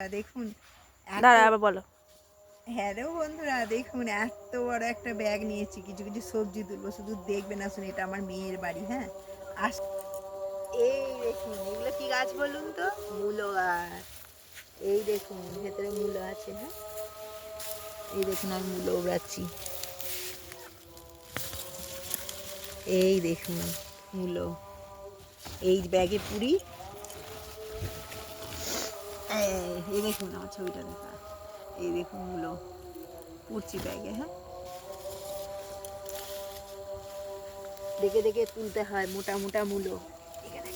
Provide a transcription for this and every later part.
দেখুন এত দাঁড়া আবার বলো। হ্যালো বন্ধুরা, দেখুন এত বড় একটা ব্যাগ নিয়েছি, কিছু কিছু সবজি তুলবো, শুধু দেখবেন। আসুন, এটা আমার মেয়ের বাড়ি। হ্যাঁ, আস এই দেখুন, এগুলো কি গাছ বলুন তো? মূলো গাছ। এই দেখুন ভেতরে মূলো আছে। হ্যাঁ, এই দেখুন আমি মূলো ওড়াচ্ছি। এই দেখুন মূলো, এই ব্যাগে পুরি। এই দেখুন আমার ছবিটা দেখা, এই দেখুন মূলো পুড়ছি ব্যাগে। হ্যাঁ, দেখে দেখে তুলতে হয়, মোটা মোটা মূলো। এখানে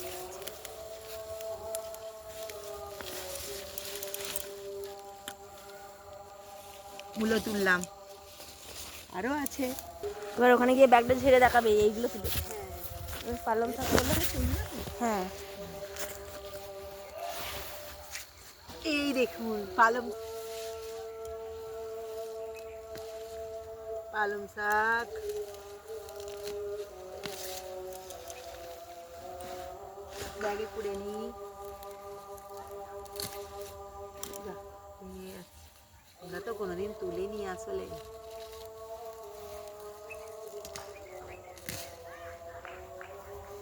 মূলো তুললাম, আরো আছে। এবার ওখানে গিয়ে ব্যাগটা ঝেড়ে দেখাবে এইগুলো তুলে। পালং শাক বললো। হ্যাঁ, এই দেখুন পালং পালং শাক, ব্যাগে পুড়ে নি। আমরা তো কোনোদিন তুলিনি আসলে।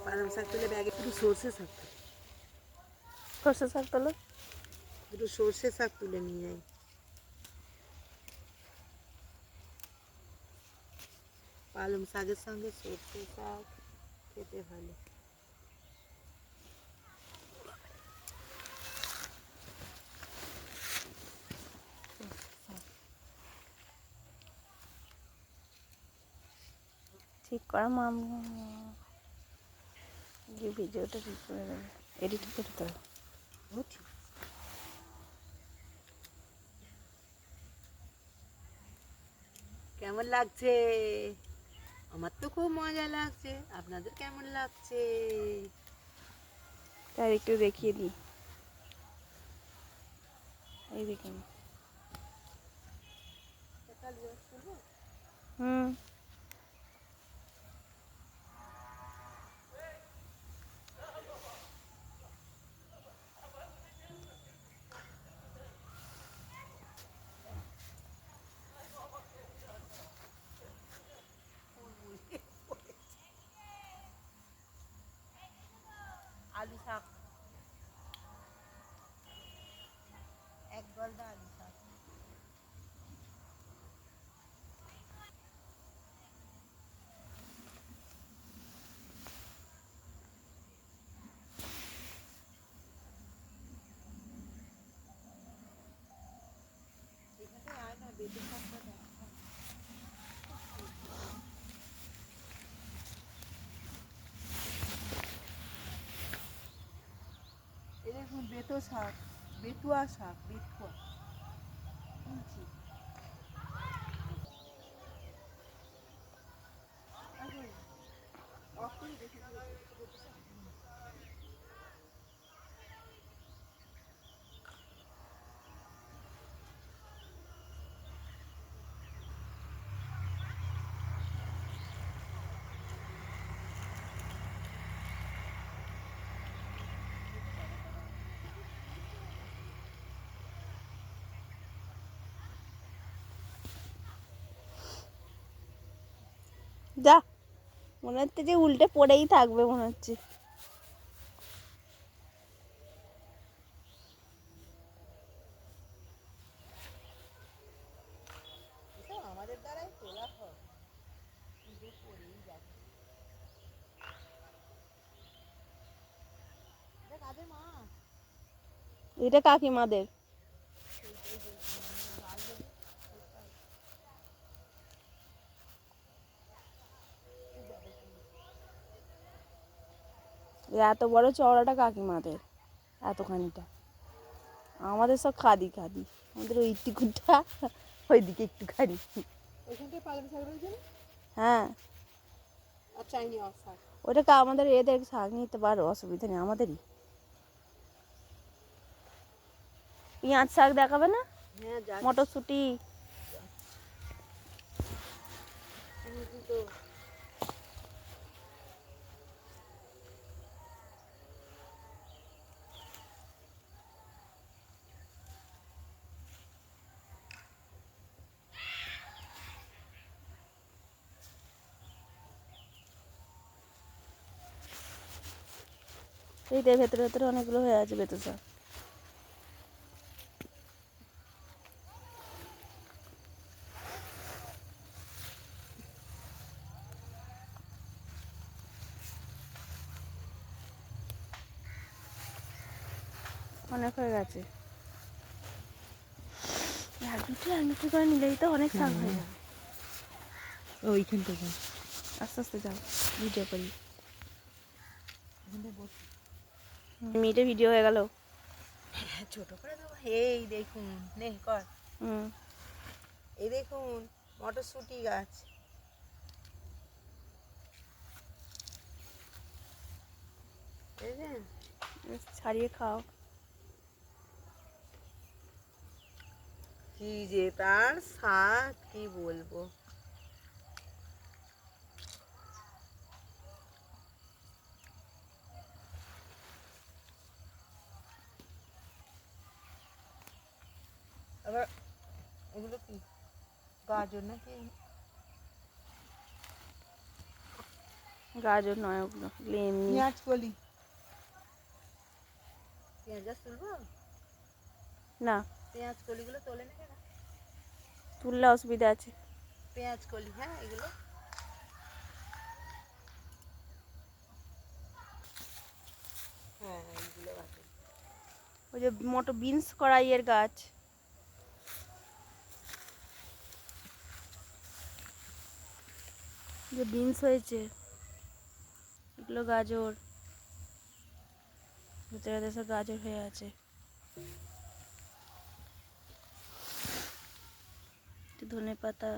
পালং শাক তুলে ব্যাগে, পুরো সর্ষে শাক, সর্ষে শাক তোলো। দুটো সর্ষে শাক তুলে নিয়ে যাই। পালং শাকের সঙ্গে সর্ষে শাক খেতে ভালো। ঠিক করা মাম গিয়ে ভিডিওটা ঠিক করে দেবে, এডিট করতে হবে। কেমন লাগছে? আমার তো খুব মজা লাগছে, আপনাদের কেমন লাগছে? তার একটু দেখিয়ে দিই। এই দেখুন। হুম, আলু শাক, এক গলদা আলু শাক। এখানে আয় না, বেগুন শাকটা দেখ। এই দেখুন বেতো শাক, বেতুয়া শাক, বেতুয়া তুলছি। যা, মনে হচ্ছে যে উল্টে পড়েই থাকবে মনে হচ্ছে। আমাদের দ্বারাই তোলা হয়, কিন্তু পড়েই যাচ্ছে। এটা কাদের মা? এটা কাকিমাদের। এত বড় চওড়াটা কাকিমাদের, এতখানিটা আমাদের সব খাদি খাদি। আমাদের ওই টিকুটা ওইদিকে একটুখানি। ওইখানটায় পালং শাক রয়েছে না? হ্যাঁ, আর চাইনি শাক। ওটাকে আমাদের এদের শাক নিতে পারো, অসুবিধা নেই আমাদেরই। পেঁয়াজ শাক দেখাবে না? হ্যাঁ, মটরশুঁটি। তো এই যে ভেতরে ভেতরে অনেকগুলো হয়ে আছে বেতো শাক। অনেক হয়ে গেছে, এক দুটো করে নিলেই তো অনেক শাক হয়ে যাবে। ওইখান থেকে আস্তে আস্তে যাও, ভিডিও করি। মিটে ভিডিও হয়ে গেল। ছোট করে দেবো। এই দেখুন, নে কর। হুম। এই দেখুন মটরশুঁটি গাছ। বুঝলেন? ছাড়িয়ে খাও। কি যে তার স্বাদ, কি বলবো। আবার ওগুলো কি গাজর নাকি? গাজর নয় ওগুলো, এমনি পেঁয়াজ কলি। পেঁয়াজ গাছ তুলবো? না, পেঁয়াজ কলিগুলো তোলে না কেন? তুললে অসুবিধা আছে। পেঁয়াজ কলি, হ্যাঁ এগুলো। হ্যাঁ এইগুলো গাছ। ওই যে বিনস কড়াইয়ের গাছ, যে বিনস হয়েছে এগুলো গাজর, ভেতরে ভেতরে সব গাজর হয়ে আছে। ধনে পাতা।